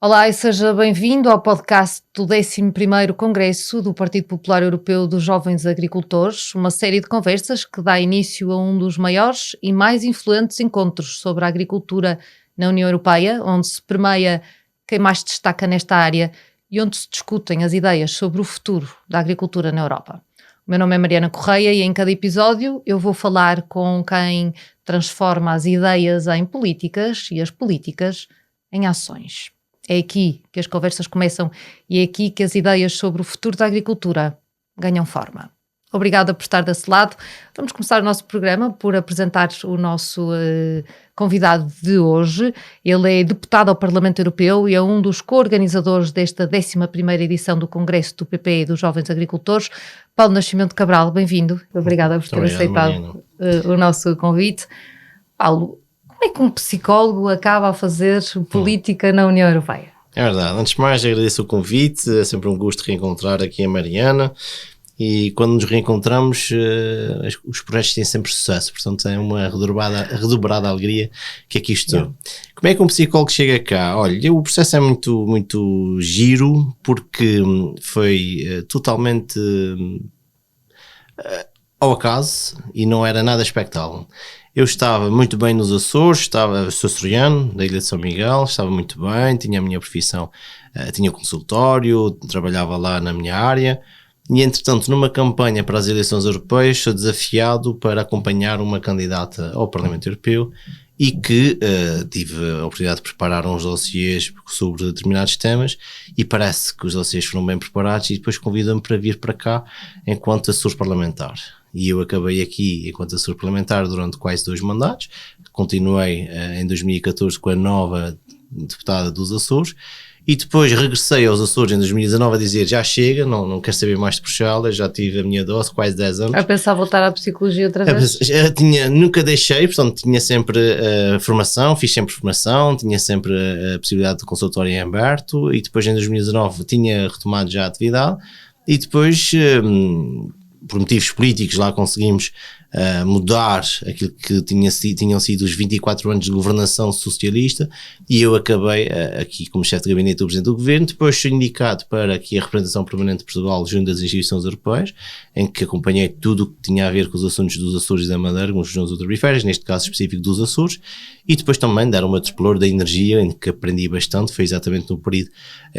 Olá e seja bem-vindo ao podcast do 11º Congresso do Partido Popular Europeu dos Jovens Agricultores, uma série de conversas que dá início a um dos maiores e mais influentes encontros sobre a agricultura na União Europeia, onde se permeia quem mais destaca nesta área e onde se discutem as ideias sobre o futuro da agricultura na Europa. O meu nome é Mariana Correia e em cada episódio eu vou falar com quem transforma as ideias em políticas e as políticas em ações. É aqui que as conversas começam e é aqui que as ideias sobre o futuro da agricultura ganham forma. Obrigada por estar desse lado. Vamos começar o nosso programa por apresentar o nosso convidado de hoje. Ele é deputado ao Parlamento Europeu e é um dos co-organizadores desta 11ª edição do Congresso do PPE dos Jovens Agricultores. Paulo Nascimento Cabral, bem-vindo. Obrigada por ter aceitado o nosso convite. Paulo, como é que um psicólogo acaba a fazer política na União Europeia? É verdade. Antes de mais, agradeço o convite. É sempre um gosto reencontrar aqui a Mariana. E quando nos reencontramos, os projetos têm sempre sucesso. Portanto, é uma redobrada alegria que aqui estou. Como é que um psicólogo chega cá? Olha, o processo é muito giro, porque foi totalmente ao acaso e não era nada expectável. Eu estava muito bem nos Açores, sou açoriano, da Ilha de São Miguel, estava muito bem, tinha a minha profissão, tinha consultório, trabalhava lá na minha área e, entretanto, numa campanha para as eleições europeias, sou desafiado para acompanhar uma candidata ao Parlamento Europeu e que tive a oportunidade de preparar uns dossiês sobre determinados temas e parece que os dossiês foram bem preparados e depois convidam-me para vir para cá enquanto assessor parlamentar. E eu acabei aqui enquanto assessor parlamentar durante quase 2 mandatos, continuei em 2014 com a nova deputada dos Açores e depois regressei aos Açores em 2019 a dizer já chega, não quero saber mais de Bruxelas, já tive a minha dose, quase 10 anos. A pensar voltar à psicologia outra vez? Nunca deixei, portanto tinha sempre formação, fiz sempre formação, tinha sempre a possibilidade de consultório em aberto e depois em 2019 tinha retomado já a atividade e depois por motivos políticos lá conseguimos mudar aquilo que tinham sido os 24 anos de governação socialista e eu acabei aqui como chefe de gabinete do Presidente do Governo, depois fui indicado para aqui a representação permanente de Portugal junto às instituições europeias, em que acompanhei tudo o que tinha a ver com os assuntos dos Açores e da Madeira, com as regiões ultraperiféricas, neste caso específico dos Açores, e depois também dar uma explore da energia, em que aprendi bastante, foi exatamente no período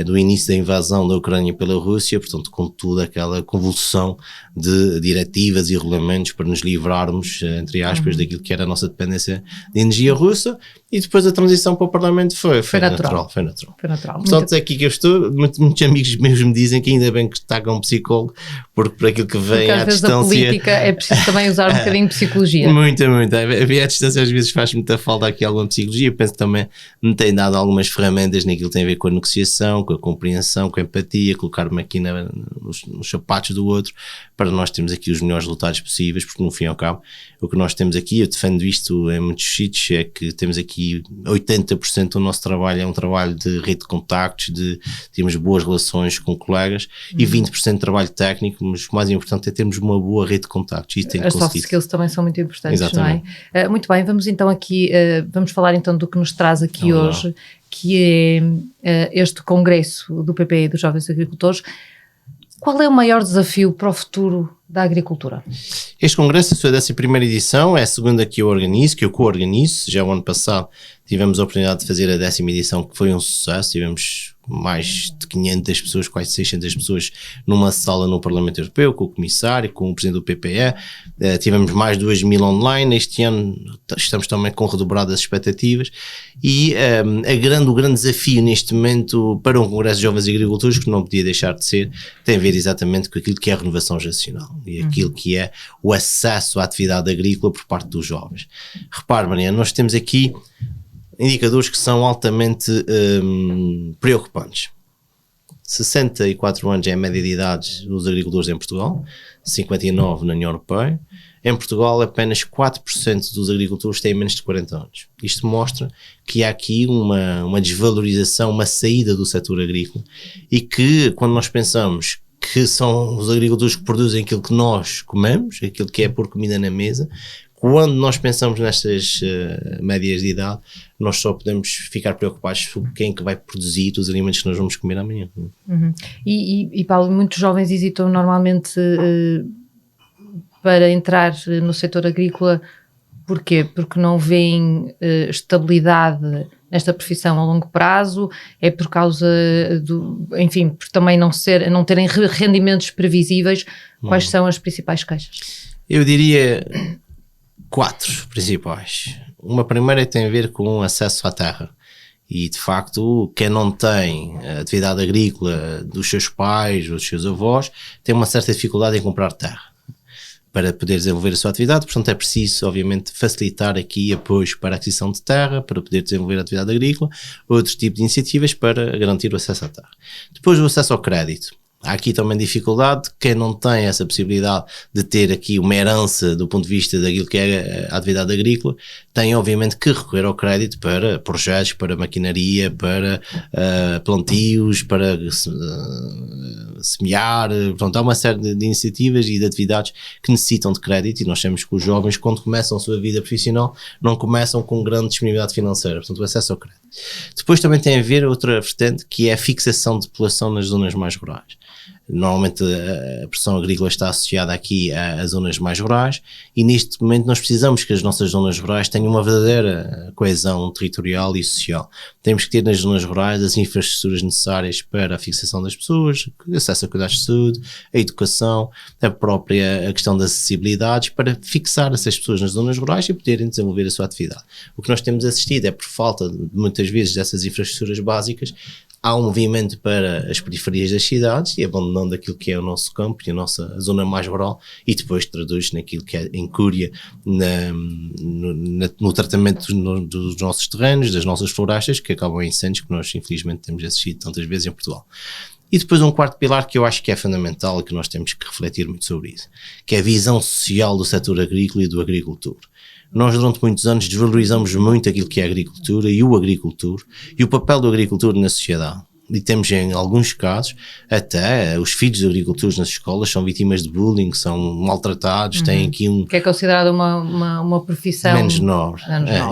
do início da invasão da Ucrânia pela Rússia, portanto com toda aquela convulsão de diretivas e regulamentos para nos livrarmos, entre aspas, daquilo que era a nossa dependência de energia russa, e depois a transição para o Parlamento foi natural. Portanto, é aqui que eu estou. Muitos amigos meus me dizem que ainda bem que está com um psicólogo, porque por aquilo que vem à distância... Porque às vezes a política é preciso também usar um bocadinho de psicologia. Muito. A vir à distância às vezes faz muita falta aqui alguma psicologia. Eu penso que também me tem dado algumas ferramentas naquilo que tem a ver com a negociação, com a compreensão, com a empatia, colocar-me aqui nos sapatos do outro, para nós termos aqui os melhores resultados possíveis, porque no fim e ao cabo, o que nós temos aqui, eu defendo isto em muitos sítios, é que temos aqui 80% do nosso trabalho é um trabalho de rede de contactos, termos boas relações com colegas e 20% de trabalho técnico, mas o mais importante é termos uma boa rede de contactos. Isso tem as soft skills também são muito importantes. Exatamente. Não é? Muito bem, vamos então aqui, vamos falar então do que nos traz aqui hoje, que é este congresso do PPE dos Jovens Agricultores. Qual é o maior desafio para o futuro da agricultura? Este congresso, a sua 11ª edição, é a segunda que eu co-organizo. Já o ano passado tivemos a oportunidade de fazer a 10ª edição, que foi um sucesso. Tivemos mais de 500 pessoas, quase 600 pessoas numa sala no Parlamento Europeu, com o Comissário, com o Presidente do PPE. Tivemos mais de 2.000 online. Este ano estamos também com redobradas expectativas. E o grande desafio neste momento para um Congresso de Jovens Agricultores, que não podia deixar de ser, tem a ver exatamente com aquilo que é a renovação geracional e aquilo que é o acesso à atividade agrícola por parte dos jovens. Repare, Mariana, nós temos aqui indicadores que são altamente preocupantes. 64 anos é a média de idade dos agricultores em Portugal, 59 na União Europeia. Em Portugal, apenas 4% dos agricultores têm menos de 40 anos. Isto mostra que há aqui uma desvalorização, uma saída do setor agrícola e que, quando nós pensamos que são os agricultores que produzem aquilo que nós comemos, aquilo que é pôr comida na mesa, quando nós pensamos nestas médias de idade, nós só podemos ficar preocupados sobre quem é que vai produzir os alimentos que nós vamos comer amanhã. E Paulo, muitos jovens hesitam normalmente para entrar no setor agrícola. Porquê? Porque não veem estabilidade nesta profissão a longo prazo, é por causa enfim, por também não terem rendimentos previsíveis. Quais são as principais queixas? Eu diria 4 principais. Uma primeira tem a ver com acesso à terra. E, de facto, quem não tem atividade agrícola dos seus pais ou dos seus avós tem uma certa dificuldade em comprar terra para poder desenvolver a sua atividade. Portanto, é preciso, obviamente, facilitar aqui apoios para a aquisição de terra, para poder desenvolver a atividade agrícola, outros tipos de iniciativas para garantir o acesso à terra. Depois, o acesso ao crédito. Há aqui também dificuldade, quem não tem essa possibilidade de ter aqui uma herança do ponto de vista daquilo que é a atividade agrícola, tem obviamente que recorrer ao crédito para projetos, para maquinaria, para plantios, para semear. Portanto, há uma série de iniciativas e de atividades que necessitam de crédito, e nós sabemos que os jovens, quando começam a sua vida profissional, não começam com grande disponibilidade financeira, portanto o acesso ao crédito. Depois também tem a ver outra vertente, que é a fixação de população nas zonas mais rurais. Normalmente a produção agrícola está associada aqui a zonas mais rurais, e neste momento nós precisamos que as nossas zonas rurais tenham uma verdadeira coesão territorial e social. Temos que ter nas zonas rurais as infraestruturas necessárias para a fixação das pessoas, acesso a cuidados de saúde, a educação, a questão das acessibilidades, para fixar essas pessoas nas zonas rurais e poderem desenvolver a sua atividade. O que nós temos assistido é, por falta de muitas vezes dessas infraestruturas básicas, há um movimento para as periferias das cidades e abandonando aquilo que é o nosso campo e a nossa zona mais rural, e depois traduz naquilo que é incúria no tratamento dos nossos terrenos, das nossas florestas, que acabam em incêndios, que nós infelizmente temos assistido tantas vezes em Portugal. E depois um quarto pilar que eu acho que é fundamental e que nós temos que refletir muito sobre isso, que é a visão social do setor agrícola e do agricultor. Nós durante muitos anos desvalorizamos muito aquilo que é a agricultura e o agricultor e o papel do agricultor na sociedade. E temos em alguns casos, até os filhos de agricultores nas escolas são vítimas de bullying, são maltratados, têm aqui que é considerado uma profissão menos nobre,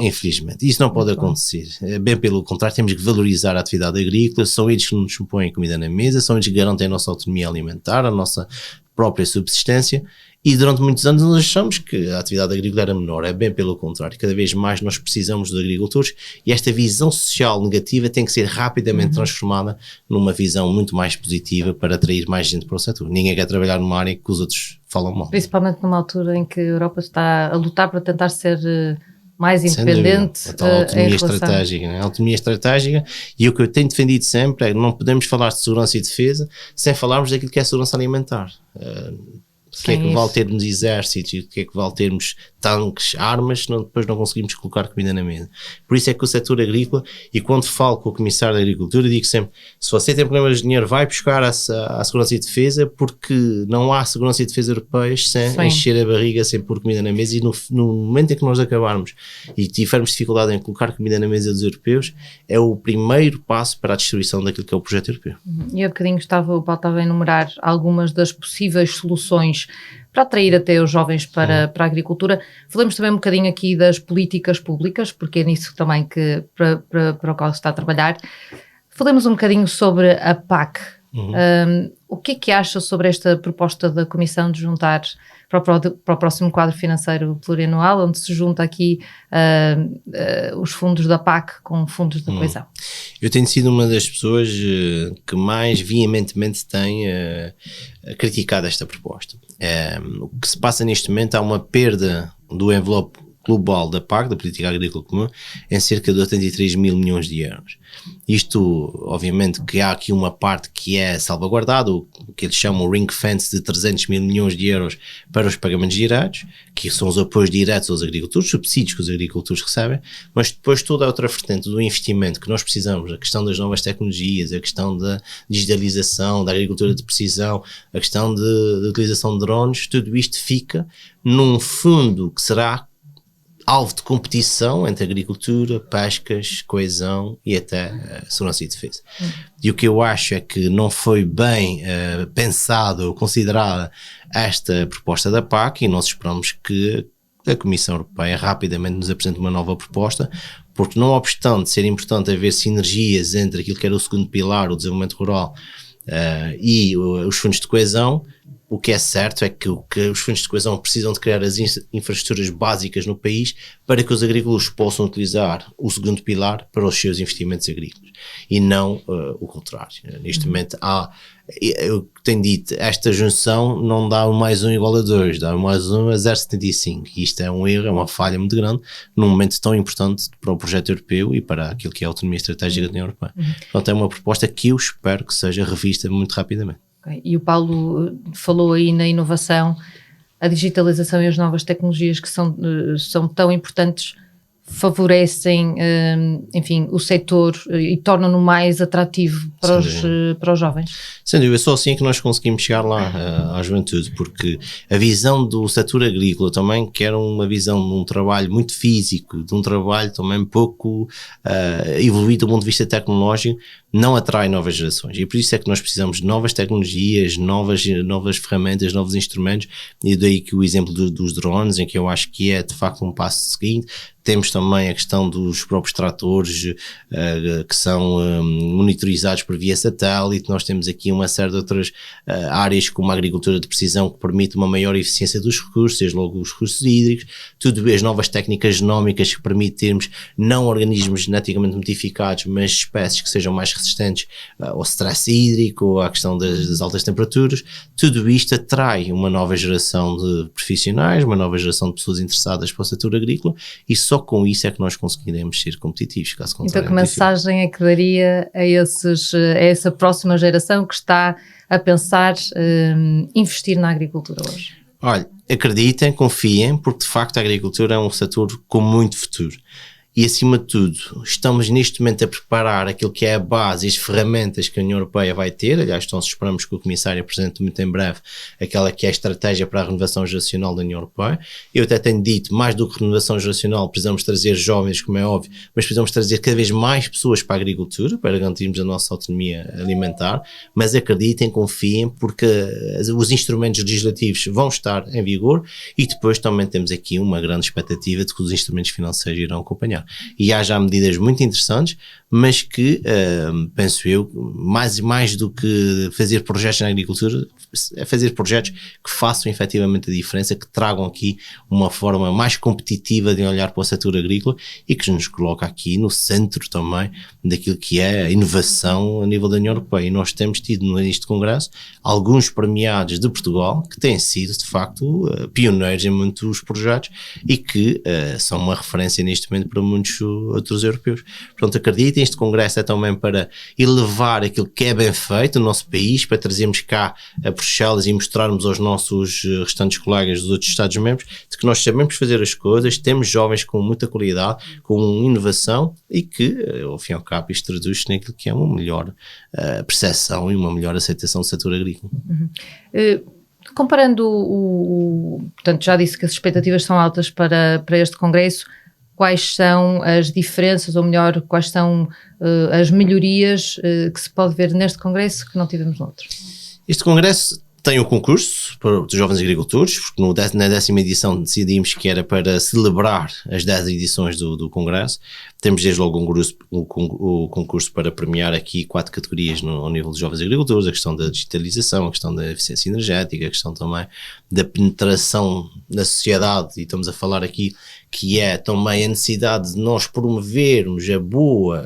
infelizmente. Isso não pode acontecer. Bem pelo contrário, temos que valorizar a atividade agrícola, são eles que nos põem comida na mesa, são eles que garantem a nossa autonomia alimentar, a nossa própria subsistência. E durante muitos anos nós achamos que a atividade agrícola era menor, é bem pelo contrário, cada vez mais nós precisamos dos agricultores, e esta visão social negativa tem que ser rapidamente transformada numa visão muito mais positiva para atrair mais gente para o setor. Ninguém quer trabalhar numa área que os outros falam mal. Principalmente numa altura em que a Europa está a lutar para tentar ser mais independente. A tal autonomia estratégica, né? A autonomia estratégica, e o que eu tenho defendido sempre é que não podemos falar de segurança e defesa sem falarmos daquilo que é segurança alimentar. O que é que vale termos exércitos e o que é que vale termos tanques, armas, se depois não conseguimos colocar comida na mesa. Por isso é que o setor agrícola, e quando falo com o Comissário da Agricultura, digo sempre, se você tem problemas de dinheiro, vai buscar a segurança e defesa, porque não há segurança e defesa europeias sem encher a barriga, sem pôr comida na mesa, e no momento em que nós acabarmos e tivermos dificuldade em colocar comida na mesa dos europeus, é o primeiro passo para a destruição daquilo que é o projeto europeu. E há bocadinho o Paulo estava a enumerar algumas das possíveis soluções para atrair até os jovens para a agricultura. Falamos também um bocadinho aqui das políticas públicas, porque é nisso também que para o qual se está a trabalhar. Falamos um bocadinho sobre a PAC. O que é que acha sobre esta proposta da Comissão de juntar para o próximo quadro financeiro plurianual, onde se junta aqui os fundos da PAC com fundos da coesão? Eu tenho sido uma das pessoas que mais veementemente tem criticado esta proposta. O que se passa neste momento, há uma perda do envelope global da PAC, da Política Agrícola Comum, em cerca de 83 mil milhões de euros. Isto, obviamente, que há aqui uma parte que é salvaguardada, o que eles chamam o ring fence de 300 mil milhões de euros para os pagamentos diretos, que são os apoios diretos aos agricultores, subsídios que os agricultores recebem, mas depois toda a outra vertente do investimento que nós precisamos, a questão das novas tecnologias, a questão da digitalização, da agricultura de precisão, a questão de utilização de drones, tudo isto fica num fundo que será alvo de competição entre agricultura, pescas, coesão e até segurança e defesa. E o que eu acho é que não foi bem pensado ou considerada esta proposta da PAC, e nós esperamos que a Comissão Europeia rapidamente nos apresenta uma nova proposta, porque não obstante ser importante haver sinergias entre aquilo que era o segundo pilar, o desenvolvimento rural, e os fundos de coesão, o que é certo é que os fundos de coesão precisam de criar as infraestruturas básicas no país para que os agricultores possam utilizar o segundo pilar para os seus investimentos agrícolas e não o contrário. Neste momento eu tenho dito, esta junção não dá 1 mais 1 igual a 2, dá 1 mais 1 a 0,75, e isto é um erro, é uma falha muito grande num momento tão importante para o projeto europeu e para aquilo que é a autonomia estratégica da União Europeia. Portanto, é uma proposta que eu espero que seja revista muito rapidamente. Okay. E o Paulo falou aí na inovação, a digitalização e as novas tecnologias que são tão importantes, favorecem, enfim, o setor e tornam-no mais atrativo para os jovens. Sem dúvida, só assim é que nós conseguimos chegar lá à juventude, porque a visão do setor agrícola também, que era uma visão de um trabalho muito físico, de um trabalho também pouco evoluído do ponto de vista tecnológico, não atrai novas gerações, e por isso é que nós precisamos de novas tecnologias, novas ferramentas, novos instrumentos, e daí que o exemplo dos drones, em que eu acho que é de facto um passo seguinte. Temos também a questão dos próprios tratores que são monitorizados por via satélite. Nós temos aqui uma série de outras áreas, como a agricultura de precisão, que permite uma maior eficiência dos recursos, seja logo os recursos hídricos, tudo as novas técnicas genómicas que permitem termos não organismos geneticamente modificados, mas espécies que sejam mais resistentes ao stress hídrico, ou à questão das altas temperaturas. Tudo isto atrai uma nova geração de profissionais, uma nova geração de pessoas interessadas para o setor agrícola, e só com isso é que nós conseguiremos ser competitivos. Caso então, que mensagem é que daria a essa próxima geração que está a pensar investir na agricultura hoje? Olha, acreditem, confiem, porque de facto a agricultura é um setor com muito futuro. E, acima de tudo, estamos neste momento a preparar aquilo que é a base e as ferramentas que a União Europeia vai ter. Aliás, então esperamos que o Comissário apresente muito em breve aquela que é a estratégia para a renovação geracional da União Europeia. Eu até tenho dito, mais do que renovação geracional, precisamos trazer jovens, como é óbvio, mas precisamos trazer cada vez mais pessoas para a agricultura, para garantirmos a nossa autonomia alimentar. Mas acreditem, confiem, porque os instrumentos legislativos vão estar em vigor, e depois também temos aqui uma grande expectativa de que os instrumentos financeiros irão acompanhar. E há já medidas muito interessantes, mas que, penso eu, mais do que fazer projetos na agricultura, é fazer projetos que façam efetivamente a diferença, que tragam aqui uma forma mais competitiva de olhar para o setor agrícola e que nos coloca aqui no centro também daquilo que é a inovação a nível da União Europeia. E nós temos tido neste congresso alguns premiados de Portugal que têm sido de facto pioneiros em muitos projetos e que são uma referência neste momento para muitos outros europeus. Portanto, acreditem, este congresso é também para elevar aquilo que é bem feito no nosso país, para trazermos cá a Bruxelas e mostrarmos aos nossos restantes colegas dos outros Estados-membros de que nós sabemos fazer as coisas, temos jovens com muita qualidade, com inovação, e que, ao fim e ao cabo, isto traduz-se naquilo que é uma melhor percepção e uma melhor aceitação do setor agrícola. Comparando portanto, já disse que as expectativas são altas para este congresso. Quais são as diferenças, ou melhor, quais são as melhorias que se pode ver neste congresso que não tivemos no outro? Este congresso tem um concurso para os jovens agricultores, porque na 10ª edição decidimos que era para celebrar as 10 edições do congresso. Temos desde logo o concurso para premiar aqui 4 categorias ao nível dos jovens agricultores: a questão da digitalização, a questão da eficiência energética, a questão também da penetração na sociedade, e estamos a falar aqui que é também a necessidade de nós promovermos a boa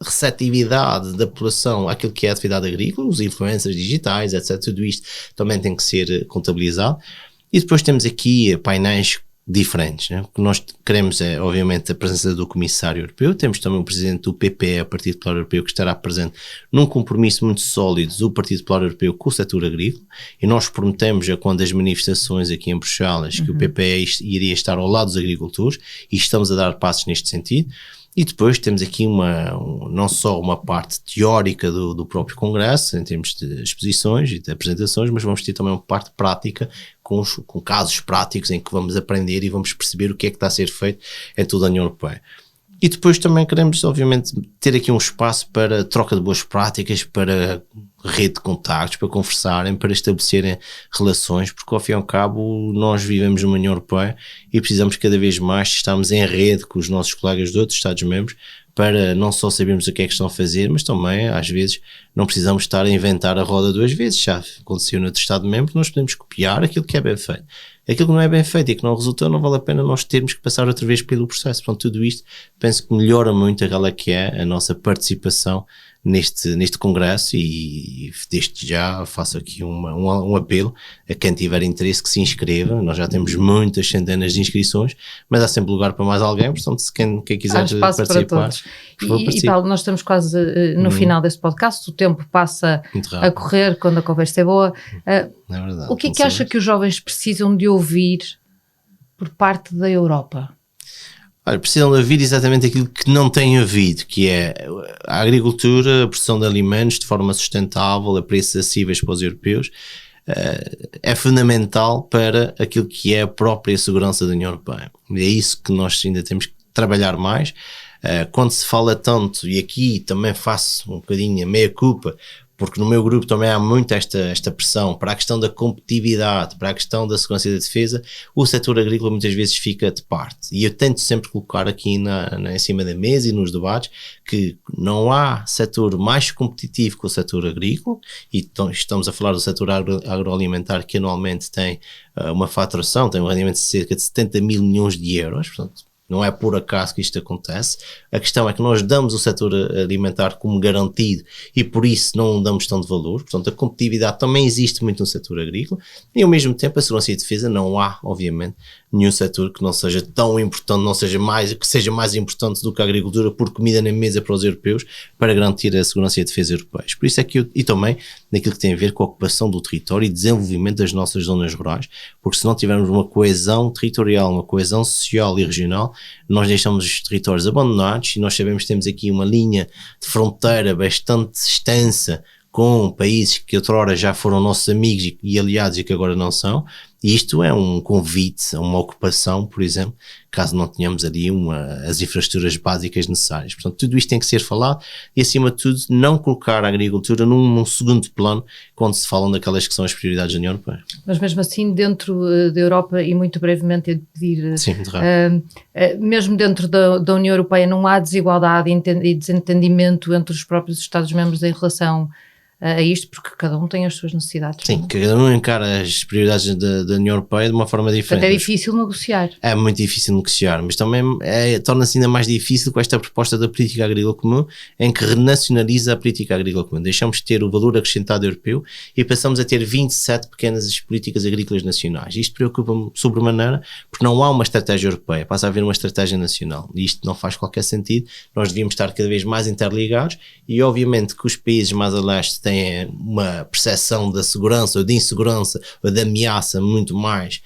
receptividade da população àquilo que é a atividade agrícola, os influencers digitais, etc. Tudo isto também tem que ser contabilizado. E depois temos aqui painéis diferentes, né? O que nós queremos é, obviamente, a presença do Comissário Europeu. Temos também o Presidente do PPE, o Partido Popular Europeu, que estará presente num compromisso muito sólido do Partido Popular Europeu com o setor agrícola, e nós prometemos, quando as manifestações aqui em Bruxelas, que o PPE iria estar ao lado dos agricultores, e estamos a dar passos neste sentido. E depois temos aqui não só uma parte teórica do próprio congresso, em termos de exposições e de apresentações, mas vamos ter também uma parte prática, com casos práticos em que vamos aprender e vamos perceber o que é que está a ser feito em toda a União Europeia. E depois também queremos, obviamente, ter aqui um espaço para troca de boas práticas, para rede de contactos, para conversarem, para estabelecerem relações, porque ao fim e ao cabo nós vivemos numa União Europeia e precisamos cada vez mais estarmos em rede com os nossos colegas de outros Estados-membros para não só sabermos o que é que estão a fazer, mas também às vezes não precisamos estar a inventar a roda duas vezes. Já aconteceu no outro Estado-membro, nós podemos copiar aquilo que é bem feito. Aquilo que não é bem feito e que não resultou, não vale a pena nós termos que passar outra vez pelo processo. Portanto, tudo isto penso que melhora muito aquela que é a nossa participação neste congresso e desde já faço aqui um apelo a quem tiver interesse que se inscreva. Nós já temos muitas centenas de inscrições, mas há sempre lugar para mais alguém, portanto se quem quiser participar, por favor, e Paulo, nós estamos quase no final deste podcast, o tempo passa a correr quando a conversa é boa. É verdade, o que é que acha que os jovens precisam de ouvir por parte da Europa? Olha, precisam de ouvir exatamente aquilo que não têm ouvido, que é a agricultura, a produção de alimentos de forma sustentável, a preços acessíveis para os europeus, é fundamental para aquilo que é a própria segurança da União Europeia. E é isso que nós ainda temos que trabalhar mais. Quando se fala tanto, e aqui também faço um bocadinho a meia-culpa, porque no meu grupo também há muito esta pressão para a questão da competitividade, para a questão da segurança e da defesa, o setor agrícola muitas vezes fica de parte. E eu tento sempre colocar aqui em cima da mesa e nos debates que não há setor mais competitivo que o setor agrícola, e estamos a falar do setor agroalimentar que anualmente tem uma faturação, tem um rendimento de cerca de 70 mil milhões de euros, portanto, não é por acaso que isto acontece. A questão é que nós damos o setor alimentar como garantido e por isso não damos tanto valor. Portanto, a competitividade também existe muito no setor agrícola e ao mesmo tempo a segurança e defesa não há, obviamente, nenhum setor que não seja tão importante, que seja mais importante do que a agricultura por comida na mesa para os europeus para garantir a segurança e a defesa europeias. Por isso é que e também naquilo que tem a ver com a ocupação do território e desenvolvimento das nossas zonas rurais, porque se não tivermos uma coesão territorial, uma coesão social e regional, nós deixamos os territórios abandonados e nós sabemos que temos aqui uma linha de fronteira bastante extensa com países que outrora já foram nossos amigos e aliados e que agora não são, e isto é um convite a uma ocupação, por exemplo, caso não tenhamos ali as infraestruturas básicas necessárias. Portanto, tudo isto tem que ser falado e, acima de tudo, não colocar a agricultura num segundo plano quando se falam daquelas que são as prioridades da União Europeia. Mas mesmo assim, dentro da Europa, e muito brevemente, eu pedir, sim, mesmo dentro da União Europeia não há desigualdade e desentendimento entre os próprios Estados-membros em relação a isto, porque cada um tem as suas necessidades. Sim, cada um encara as prioridades da União Europeia de uma forma diferente. Portanto, é difícil negociar. É muito difícil negociar, mas também torna-se ainda mais difícil com esta proposta da política agrícola comum, em que renacionaliza a política agrícola comum. Deixamos de ter o valor acrescentado europeu e passamos a ter 27 pequenas políticas agrícolas nacionais. Isto preocupa-me sobremaneira, porque não há uma estratégia europeia, passa a haver uma estratégia nacional. E isto não faz qualquer sentido. Nós devíamos estar cada vez mais interligados e, obviamente, que os países mais a leste têm uma percepção da segurança ou de insegurança ou de ameaça muito mais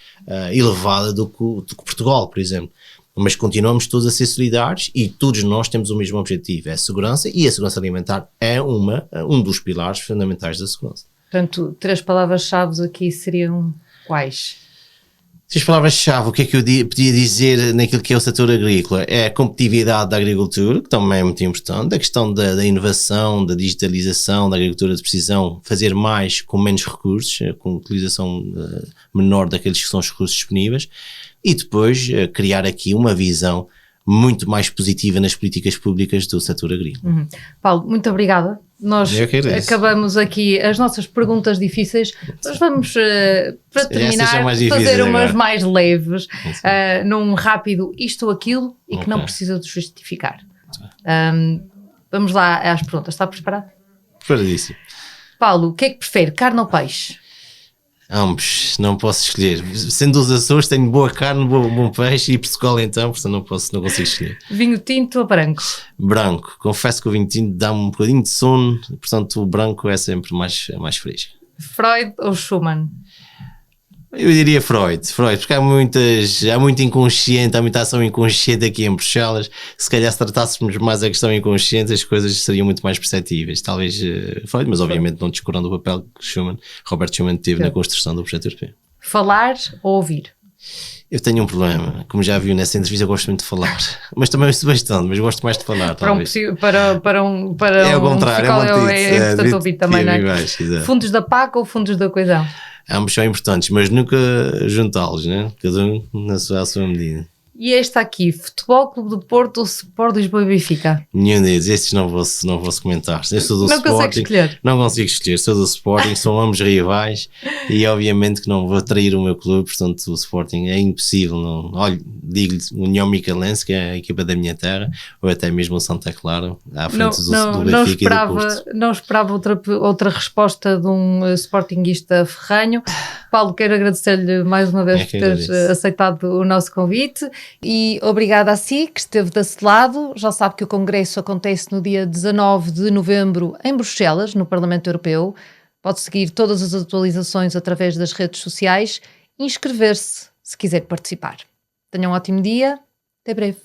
elevada do que Portugal, por exemplo. Mas continuamos todos a ser solidários e todos nós temos o mesmo objetivo, é a segurança, e a segurança alimentar é um dos pilares fundamentais da segurança. Portanto, 3 palavras-chave aqui seriam quais? As palavras-chave, o que é que eu podia dizer naquilo que é o setor agrícola? É a competitividade da agricultura, que também é muito importante, a questão da inovação, da digitalização, da agricultura de precisão, fazer mais com menos recursos, com utilização menor daqueles que são os recursos disponíveis, e depois criar aqui uma visão muito mais positiva nas políticas públicas do setor agrícola. Paulo, muito obrigada. Nós acabamos aqui as nossas perguntas difíceis, mas vamos, para terminar, fazer umas mais leves, num rápido isto ou aquilo, e que não precisa de justificar. Vamos lá às perguntas. Está preparado? Preparadíssimo. Paulo, o que é que prefere, carne ou peixe? Ambos, não posso escolher. Sendo dos Açores, tenho boa carne, bom peixe, e Portugal então, portanto não consigo escolher. Vinho tinto ou branco? Branco. Confesso que o vinho tinto dá-me um bocadinho de sono, portanto o branco é sempre mais fresco. Freud ou Schumann? Eu diria Freud, porque há muito inconsciente, há muita ação inconsciente aqui em Bruxelas. Se calhar se tratássemos mais a questão inconsciente, as coisas seriam muito mais perceptíveis. Talvez Freud, mas obviamente não descurando o papel que Robert Schumann teve na construção do projeto europeu. Falar ou ouvir? Eu tenho um problema, como já viu nessa entrevista, eu gosto muito de falar, mas também ouço bastante, mas gosto mais de falar. Para É ao contrário, é uma é importante ouvir também, não é? Fundos da PAC ou fundos da coesão? Ambos são importantes, mas nunca juntá-los, né? Cada um à sua medida. E esta aqui, Futebol Clube do Porto ou Sport Lisboa e Benfica? Nenhum deles, estes não vou comentar. Eu sou do não Sporting, consegues escolher? Não consigo escolher, sou do Sporting, são ambos rivais e obviamente que não vou trair o meu clube, portanto o Sporting é impossível. Não. Olha, digo-lhe União Micalense, que é a equipa da minha terra, ou até mesmo o Santa Clara, à frente do Benfica e do Porto. Não esperava outra resposta de um sportinguista ferranho. Paulo, quero agradecer-lhe mais uma vez por teres aceitado o nosso convite e obrigada a si que esteve desse lado. Já sabe que o Congresso acontece no dia 19 de novembro em Bruxelas, no Parlamento Europeu. Pode seguir todas as atualizações através das redes sociais e inscrever-se se quiser participar. Tenha um ótimo dia, até breve.